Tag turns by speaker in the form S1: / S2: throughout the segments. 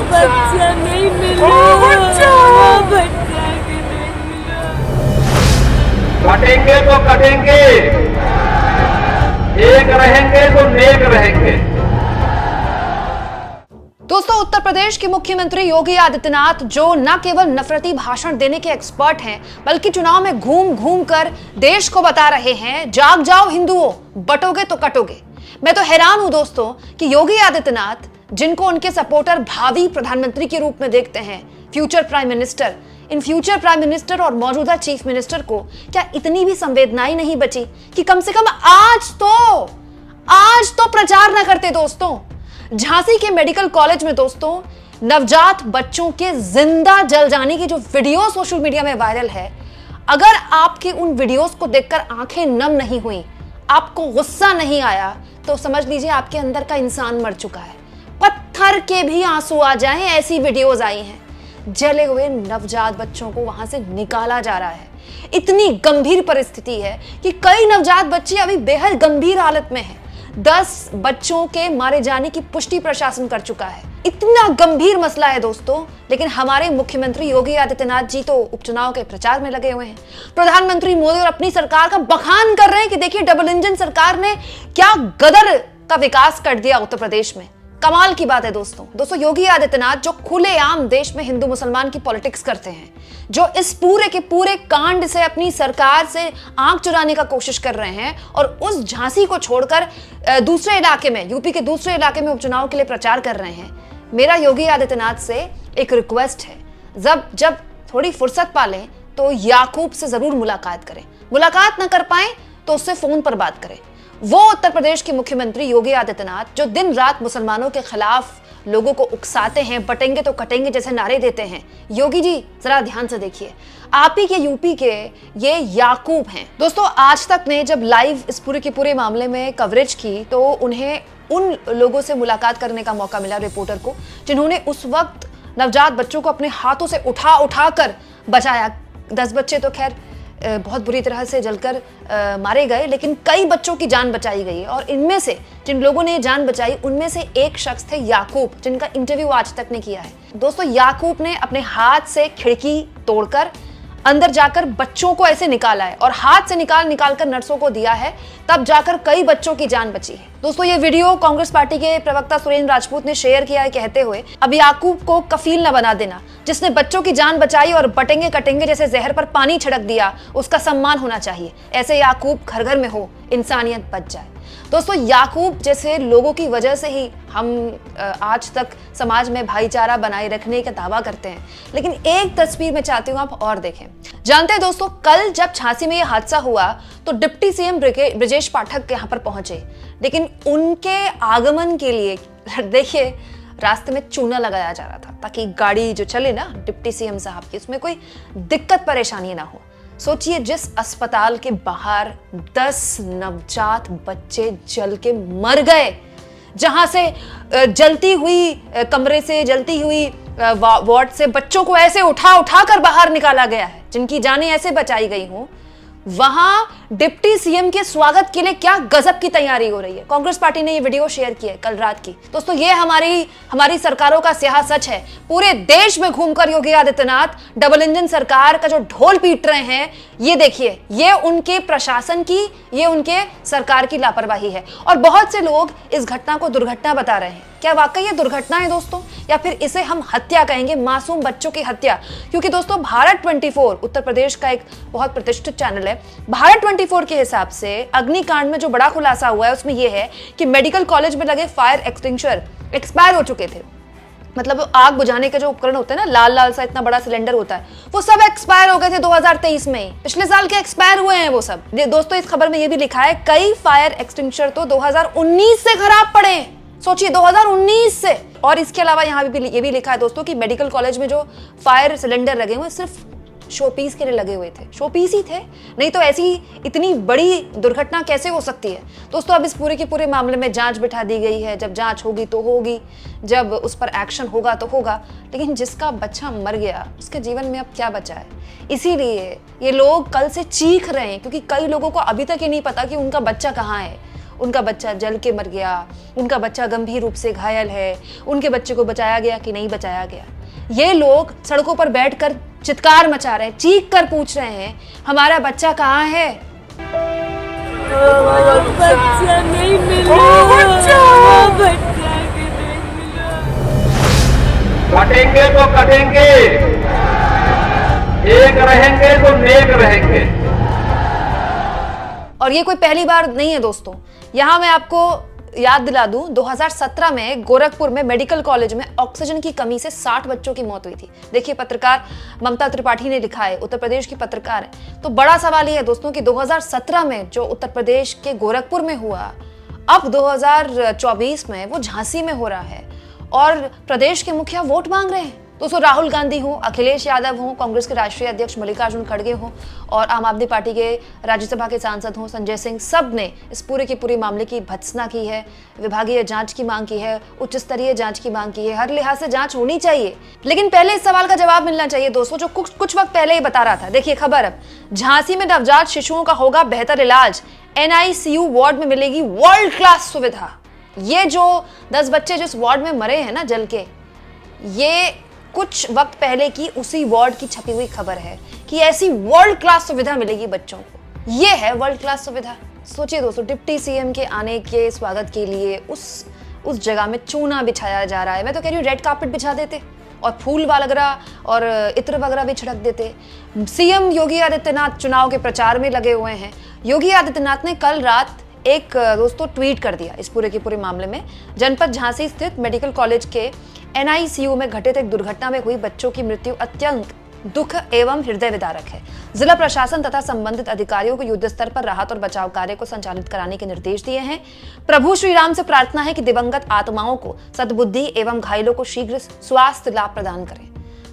S1: बच्चा नहीं मिला, बच्चा नहीं मिला।
S2: कटेंगे तो कटेंगे, एक रहेंगे तो नेक रहेंगे।
S3: दोस्तों, उत्तर प्रदेश के मुख्यमंत्री योगी आदित्यनाथ जो न केवल नफरती भाषण देने के एक्सपर्ट हैं, बल्कि चुनाव में घूम घूम कर देश को बता रहे हैं, जाग जाओ हिंदुओं, बटोगे तो कटोगे। मैं तो हैरान हूं दोस्तों कि योगी आदित्यनाथ, जिनको उनके सपोर्टर भावी प्रधानमंत्री के रूप में देखते हैं, future prime minister, in future prime minister और मौजूदा चीफ मिनिस्टर को क्या इतनी भी संवेदनाएं नहीं बची कि कम से कम आज तो प्रचार न करते। दोस्तों, झांसी के मेडिकल कॉलेज में दोस्तों नवजात बच्चों के जिंदा जल जाने की जो वीडियो सोशल मीडिया में वायरल है, अगर आपके उन वीडियोस को देखकर आंखें नम नहीं हुई, आपको गुस्सा नहीं आया, तो समझ लीजिए आपके अंदर का इंसान मर चुका है। पत्थर के भी आंसू आ जाएं, ऐसी वीडियोस आई हैं। जले हुए नवजात बच्चों को वहां से निकाला जा रहा है। इतनी गंभीर परिस्थिति है कि कई नवजात बच्चे अभी बेहद गंभीर हालत में हैं। 10 बच्चों के मारे जाने की पुष्टि प्रशासन कर चुका है। इतना गंभीर मसला है दोस्तों, लेकिन हमारे मुख्यमंत्री योगी आदित्यनाथ जी तो उपचुनाव के प्रचार में लगे हुए हैं। प्रधानमंत्री मोदी और अपनी सरकार का बखान कर रहे हैं कि देखिए डबल इंजन सरकार ने क्या गदर का विकास कर दिया उत्तर प्रदेश में। कमाल की बात है दोस्तों, योगी आदित्यनाथ जो खुलेआम देश में हिंदू मुसलमान की पॉलिटिक्स करते हैं, जो इस पूरे के पूरे कांड से अपनी सरकार से आंख चुराने का कोशिश कर रहे हैं और उस झांसी को छोड़कर दूसरे इलाके में, यूपी के दूसरे इलाके में उपचुनाव के लिए प्रचार कर रहे हैं। मेरा योगी आदित्यनाथ से एक रिक्वेस्ट है, जब थोड़ी फुर्सत पालें तो याकूब से जरूर मुलाकात करें। मुलाकात ना कर पाए तो उससे फोन पर बात करें। वो उत्तर प्रदेश के मुख्यमंत्री योगी आदित्यनाथ जो दिन रात मुसलमानों के खिलाफ लोगों को उकसाते हैं, बटेंगे तो कटेंगे जैसे नारे देते हैं। योगी जी जरा ध्यान से देखिए, आप ही के यूपी के ये याकूब हैं। दोस्तों, आज तक ने जब लाइव इस पूरे के पूरे मामले में कवरेज की तो उन्हें उन लोगों से मुलाकात करने का मौका मिला, रिपोर्टर को, जिन्होंने उस वक्त नवजात बच्चों को अपने हाथों से उठा कर बचाया। 10 बच्चे तो खैर बहुत बुरी तरह से जलकर मारे गए, लेकिन कई बच्चों की जान बचाई गई है। और इनमें से जिन लोगों ने जान बचाई, उनमें से एक शख्स थे याकूब, जिनका इंटरव्यू आज तक ने किया है। दोस्तों, याकूब ने अपने हाथ से खिड़की तोड़कर अंदर जाकर बच्चों को ऐसे निकाला है और हाथ से निकाल कर नर्सों को दिया है, तब जाकर कई बच्चों की जान बची है। दोस्तों, ये वीडियो कांग्रेस पार्टी के प्रवक्ता सुरेंद्र राजपूत ने शेयर किया है, कहते हुए अब याकूब को कफील न बना देना, जिसने बच्चों की जान बचाई और बटेंगे कटेंगे जैसे जहर पर पानी छिड़क दिया, उसका सम्मान होना चाहिए। ऐसे याकूब घर घर में हो, इंसानियत बच जाए। दोस्तों, याकूब जैसे लोगों की वजह से ही हम आज तक समाज में भाईचारा बनाए रखने का दावा करते हैं। लेकिन एक तस्वीर मैं चाहती हूं आप और देखें। जानते हैं दोस्तों, कल जब झांसी में यह हादसा हुआ तो डिप्टी सीएम ब्रजेश पाठक यहाँ पर पहुंचे, लेकिन उनके आगमन के लिए देखिए रास्ते में चूना लगाया जा रहा था ताकि गाड़ी जो चले ना डिप्टी सीएम साहब की, उसमें कोई दिक्कत परेशानी ना हो। सोचिए, जिस अस्पताल के बाहर 10 नवजात बच्चे जल के मर गए, जहां से जलती हुई कमरे से, जलती हुई वार्ड से बच्चों को ऐसे उठा कर बाहर निकाला गया है, जिनकी जानें ऐसे बचाई गई हों, वहां डिप्टी सीएम के स्वागत के लिए क्या गजब की तैयारी हो रही है। कांग्रेस पार्टी ने ये वीडियो शेयर की है कल रात की। दोस्तों, ये हमारी सरकारों का स्याह सच है। पूरे देश में घूमकर योगी आदित्यनाथ डबल इंजन सरकार का जो ढोल पीट रहे हैं, ये देखिए, ये उनके प्रशासन की, ये उनके सरकार की लापरवाही है। और बहुत से लोग इस घटना को दुर्घटना बता रहे हैं। क्या वाकई ये दुर्घटना है दोस्तों, या फिर इसे हम हत्या कहेंगे, मासूम बच्चों की हत्या? क्योंकि दोस्तों, भारत 24 उत्तर प्रदेश का एक बहुत प्रतिष्ठित चैनल है, भारत 24 के हिसाब से अग्निकांड में जो बड़ा खुलासा हुआ है उसमें यह है कि मेडिकल कॉलेज में लगे फायर एक्सटिंग्विशर एक्सपायर हो चुके थे। मतलब आग बुझाने के जो उपकरण होते हैं ना, लाल सा इतना बड़ा सिलेंडर होता है, वो सब एक्सपायर हो गए थे 2023 में। पिछले साल के एक्सपायर हुए हैं वो सब। दोस्तों, इस खबर में ये भी लिखा है कई फायर एक्सटिंग्विशर तो 2019 से खराब पड़े। सोचिए, 2019 से। और इसके अलावा यहाँ भी ये भी लिखा है दोस्तों कि मेडिकल कॉलेज में जो फायर सिलेंडर लगे हुए सिर्फ शोपीस के लिए लगे हुए थे, शोपीस ही थे, नहीं तो ऐसी इतनी बड़ी दुर्घटना कैसे हो सकती है। दोस्तों, अब इस पूरे के पूरे मामले में जांच बिठा दी गई है। जब जांच होगी तो होगी, जब उस पर एक्शन होगा तो होगा, लेकिन जिसका बच्चा मर गया उसके जीवन में अब क्या बचा है। इसीलिए ये लोग कल से चीख रहे हैं, क्योंकि कई लोगों को अभी तक ये नहीं पता कि उनका बच्चा कहाँ है, उनका बच्चा जल के मर गया, उनका बच्चा गंभीर रूप से घायल है, उनके बच्चे को बचाया गया कि नहीं बचाया गया। ये लोग सड़कों पर बैठकर चित्कार मचा रहे हैं, चीख कर पूछ रहे हैं हमारा बच्चा कहाँ है।
S1: बच्चा नहीं मिला, बच्चा नहीं मिला।
S2: कटेंगे तो कटेंगे, एक रहेंगे तो नेक रहेंगे।
S3: और ये कोई पहली बार नहीं है दोस्तों, यहां मैं आपको याद दिला दूं, 2017 में गोरखपुर में मेडिकल कॉलेज में ऑक्सीजन की कमी से 60 बच्चों की मौत हुई थी। देखिए, पत्रकार ममता त्रिपाठी ने लिखा है, उत्तर प्रदेश की पत्रकार है। तो बड़ा सवाल ये है दोस्तों कि 2017 में जो उत्तर प्रदेश के गोरखपुर में हुआ, अब 2024 में वो झांसी में हो रहा है और प्रदेश के मुखिया वोट मांग रहे हैं। दोस्तों, राहुल गांधी हो, अखिलेश यादव हो, कांग्रेस के राष्ट्रीय अध्यक्ष मल्लिकार्जुन खड़गे हो और आम आदमी पार्टी के राज्यसभा के सांसद हो संजय सिंह, सब ने इस पूरे के पूरे मामले की भत्सना की है, विभागीय जांच की मांग की है, उच्च स्तरीय जांच की मांग की है। हर लिहाज से जांच होनी चाहिए, लेकिन पहले इस सवाल का जवाब मिलना चाहिए दोस्तों, जो कुछ वक्त पहले ही बता रहा था। देखिए खबर, अब झांसी में नवजात शिशुओं का होगा बेहतर इलाज, NICU वार्ड में मिलेगी वर्ल्ड क्लास सुविधा। ये जो 10 बच्चे जिस वार्ड में मरे हैं ना जल के, ये कुछ वक्त पहले की उसी वार्ड की छपी हुई खबर है कि ऐसी वर्ल्ड क्लास सुविधा मिलेगी बच्चों को। ये है वर्ल्ड क्लास सुविधा। सोचिए दोस्तों, डिप्टी CM के आने के स्वागत के लिए उस जगह में चूना बिछाया जा रहा है। मैं तो कह रही हूँ रेड कार्पेट बिछा देते और फूल वगैरह और इत्र वगैरह भी छिड़क देते। CM योगी आदित्यनाथ चुनाव के प्रचार में लगे हुए हैं। योगी आदित्यनाथ ने कल रात एक दोस्तों ट्वीट कर दिया इस पूरे के पूरे मामले में। जनपद झांसी स्थित मेडिकल कॉलेज के NICU में घटित एक दुर्घटना में हुई बच्चों की मृत्यु अत्यंत दुख एवं हृदय विदारक है। जिला प्रशासन तथा संबंधित अधिकारियों को युद्ध स्तर पर राहत और बचाव कार्य को संचालित कराने के निर्देश दिए हैं। प्रभु श्री राम से प्रार्थना है कि दिवंगत आत्माओं को सद्बुद्धि एवं घायलों को शीघ्र स्वास्थ्य लाभ प्रदान करें।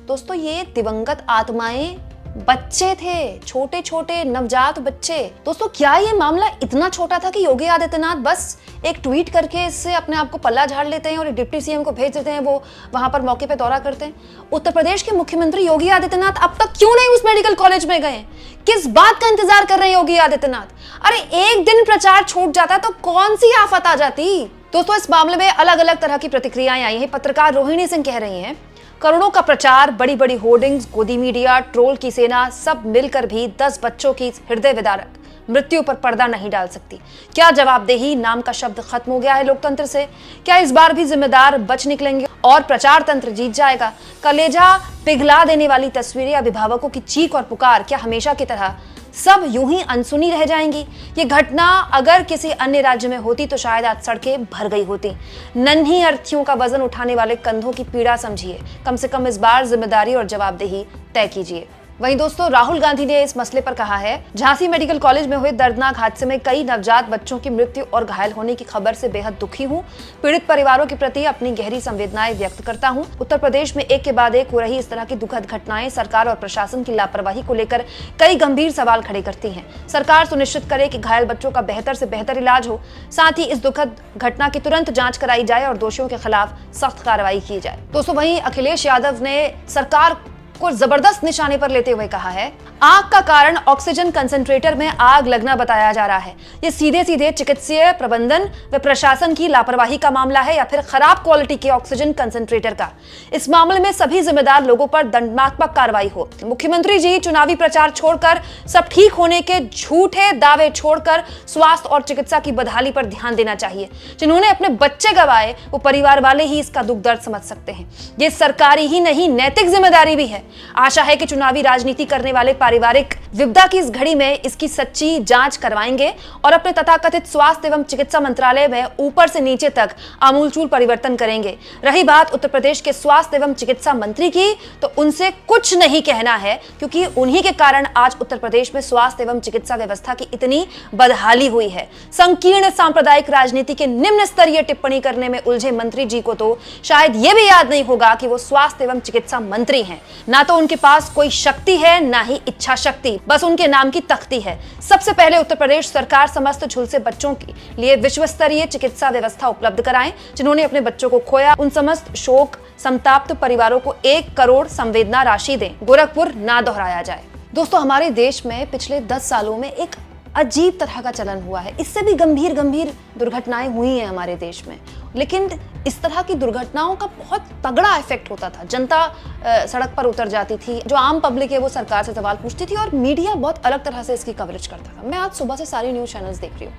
S3: दोस्तों, ये दिवंगत आत्माएं बच्चे थे, छोटे छोटे नवजात बच्चे। दोस्तों, क्या ये मामला इतना छोटा था कि योगी आदित्यनाथ बस एक ट्वीट करके इससे अपने आप को पल्ला झाड़ लेते हैं और डिप्टी CM को भेज देते हैं, वो वहां पर मौके पे दौरा करते हैं? उत्तर प्रदेश के मुख्यमंत्री योगी आदित्यनाथ अब तक क्यों नहीं उस मेडिकल कॉलेज में गए? किस बात का इंतजार कर रहे हैं योगी आदित्यनाथ? अरे एक दिन प्रचार छूट जाता तो कौन सी आफत आ जाती? दोस्तों, इस मामले में अलग अलग तरह की प्रतिक्रियाएं आई हैं। पत्रकार रोहिणी सिंह कह रही हैं, करोड़ों का प्रचार, बड़ी बड़ी होर्डिंग्स, गोदी मीडिया, ट्रोल की सेना, सब मिलकर भी 10 बच्चों की हृदय विदारक मृत्यु पर पर्दा नहीं डाल सकती। क्या जवाबदेही नाम का शब्द खत्म हो गया है लोकतंत्र से? क्या इस बार भी जिम्मेदार बच निकलेंगे और प्रचार तंत्र जीत जाएगा? कलेजा पिघला देने वाली तस्वीरें, अभिभावकों की चीख और पुकार, क्या हमेशा की तरह सब यूं ही अनसुनी रह जाएंगी? ये घटना अगर किसी अन्य राज्य में होती तो शायद आज सड़कें भर गई होती। नन्ही अर्थियों का वजन उठाने वाले कंधों की पीड़ा समझिए। कम से कम इस बार जिम्मेदारी और जवाबदेही तय कीजिए। वहीं दोस्तों, राहुल गांधी ने इस मसले पर कहा है, झांसी मेडिकल कॉलेज में हुए दर्दनाक हादसे में कई नवजात बच्चों की मृत्यु और घायल होने की खबर से बेहद दुखी हूं। पीड़ित परिवारों के प्रति अपनी गहरी संवेदनाएं व्यक्त करता हूं। उत्तर प्रदेश में एक के बाद एक हो रही इस तरह की दुखद घटनाएं सरकार और प्रशासन की लापरवाही को लेकर कई गंभीर सवाल खड़े करती हैं। सरकार सुनिश्चित करे कि घायल बच्चों का बेहतर से बेहतर इलाज हो, साथ ही इस दुखद घटना की तुरंत जांच कराई जाए और दोषियों के खिलाफ सख्त कार्रवाई की जाए। दोस्तों, वहीं अखिलेश यादव ने सरकार को जबरदस्त निशाने पर लेते हुए कहा है, आग का कारण ऑक्सीजन कंसंट्रेटर में आग लगना बताया जा रहा है। ये सीधे सीधे चिकित्सीय प्रबंधन व प्रशासन की लापरवाही का मामला है या फिर खराब क्वालिटी के ऑक्सीजन कंसंट्रेटर का। इस मामले में सभी जिम्मेदार लोगों पर दंडात्मक कार्रवाई हो। मुख्यमंत्री जी चुनावी प्रचार छोड़कर, सब ठीक होने के झूठे दावे छोड़कर स्वास्थ्य और चिकित्सा की बदहाली पर ध्यान देना चाहिए। जिन्होंने अपने बच्चे गंवाए वो परिवार वाले ही इसका दुख दर्द समझ सकते हैं। ये सरकारी ही नहीं, नैतिक जिम्मेदारी भी है। आशा है कि चुनावी राजनीति करने वाले पारिवारिक विपदा की इस घड़ी में इसकी सच्ची जांच करवाएंगे और अपने तथाकथित स्वास्थ्य एवं चिकित्सा मंत्रालय में ऊपर से नीचे तक आमूलचूल परिवर्तन करेंगे। रही बात उत्तर प्रदेश के स्वास्थ्य एवं चिकित्सा मंत्री की, तो उनसे कुछ नहीं कहना है, क्योंकि उन्हीं के कारण आज उत्तर प्रदेश में स्वास्थ्य एवं चिकित्सा व्यवस्था की इतनी बदहाली हुई है। संकीर्ण सांप्रदायिक राजनीति के निम्न स्तरीय टिप्पणी करने में उलझे मंत्री जी को तो शायद यह भी याद नहीं होगा कि वो स्वास्थ्य एवं चिकित्सा मंत्री हैं। ना तो उनके पास कोई शक्ति है, ना ही इच्छा शक्ति, बस उनके नाम की तख्ती है। सबसे पहले उत्तर प्रदेश सरकार समस्त झुलसे बच्चों के लिए विश्व स्तरीय चिकित्सा व्यवस्था उपलब्ध कराएं। जिन्होंने अपने बच्चों को खोया, उन समस्त शोक संताप्त परिवारों को 1 करोड़ संवेदना राशि दें। गोरखपुर ना दोहराया जाए। दोस्तों, हमारे देश में पिछले 10 सालों में एक अजीब तरह का चलन हुआ है। इससे भी गंभीर गंभीर दुर्घटनाएं हुई हैं हमारे देश में, लेकिन इस तरह की दुर्घटनाओं का बहुत तगड़ा इफेक्ट होता था। जनता सड़क पर उतर जाती थी, जो आम पब्लिक है वो सरकार से सवाल पूछती थी और मीडिया बहुत अलग तरह से इसकी कवरेज करता था। मैं आज सुबह से सारी न्यूज़ चैनल्स देख रही हूँ।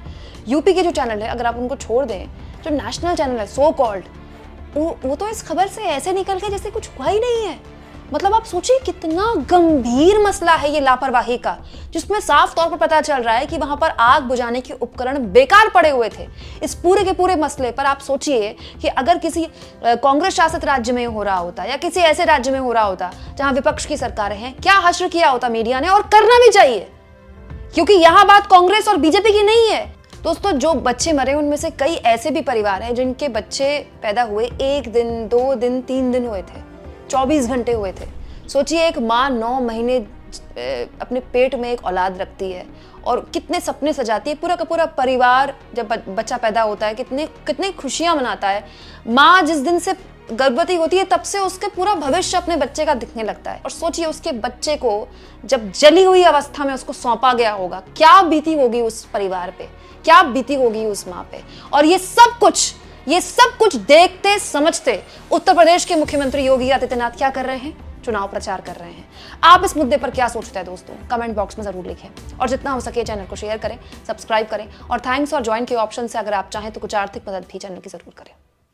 S3: यूपी के जो चैनल है, अगर आप उनको छोड़ दें, जो नेशनल चैनल है सो कॉल्ड, वो तो इस खबर से ऐसे निकल गए जैसे कुछ हुआ ही नहीं है। मतलब आप सोचिए कितना गंभीर मसला है ये लापरवाही का, जिसमें साफ तौर पर पता चल रहा है कि वहां पर आग बुझाने के उपकरण बेकार पड़े हुए थे। इस पूरे के पूरे मसले पर आप सोचिए कि अगर किसी कांग्रेस शासित राज्य में हो रहा होता या किसी ऐसे राज्य में हो रहा होता जहां विपक्ष की सरकारें हैं, क्या हश्र किया होता मीडिया ने, और करना भी चाहिए, क्योंकि यहां बात कांग्रेस और बीजेपी की नहीं है। दोस्तों, जो बच्चे मरे उनमें से कई ऐसे भी परिवार हैं जिनके बच्चे पैदा हुए 1 दिन, 2 दिन, 3 दिन हुए थे, 24 घंटे हुए थे। सोचिए एक माँ 9 महीने अपने पेट में एक औलाद रखती है और कितने सपने सजाती है। पूरा का पूरा परिवार जब बच्चा पैदा होता है कितनी खुशियां मनाता है। माँ जिस दिन से गर्भवती होती है तब से उसके पूरा भविष्य अपने बच्चे का दिखने लगता है। और सोचिए उसके बच्चे को जब जली हुई अवस्था में उसको सौंपा गया होगा, क्या बीती होगी उस परिवार पे, क्या बीती होगी उस माँ पे। और ये सब कुछ देखते समझते उत्तर प्रदेश के मुख्यमंत्री योगी आदित्यनाथ क्या कर रहे हैं? चुनाव प्रचार कर रहे हैं। आप इस मुद्दे पर क्या सोचते हैं दोस्तों? कमेंट बॉक्स में जरूर लिखें और जितना हो सके चैनल को शेयर करें, सब्सक्राइब करें और थैंक्स और ज्वाइन के ऑप्शन से अगर आप चाहें तो कुछ आर्थिक मदद भी चैनल की जरूर करें।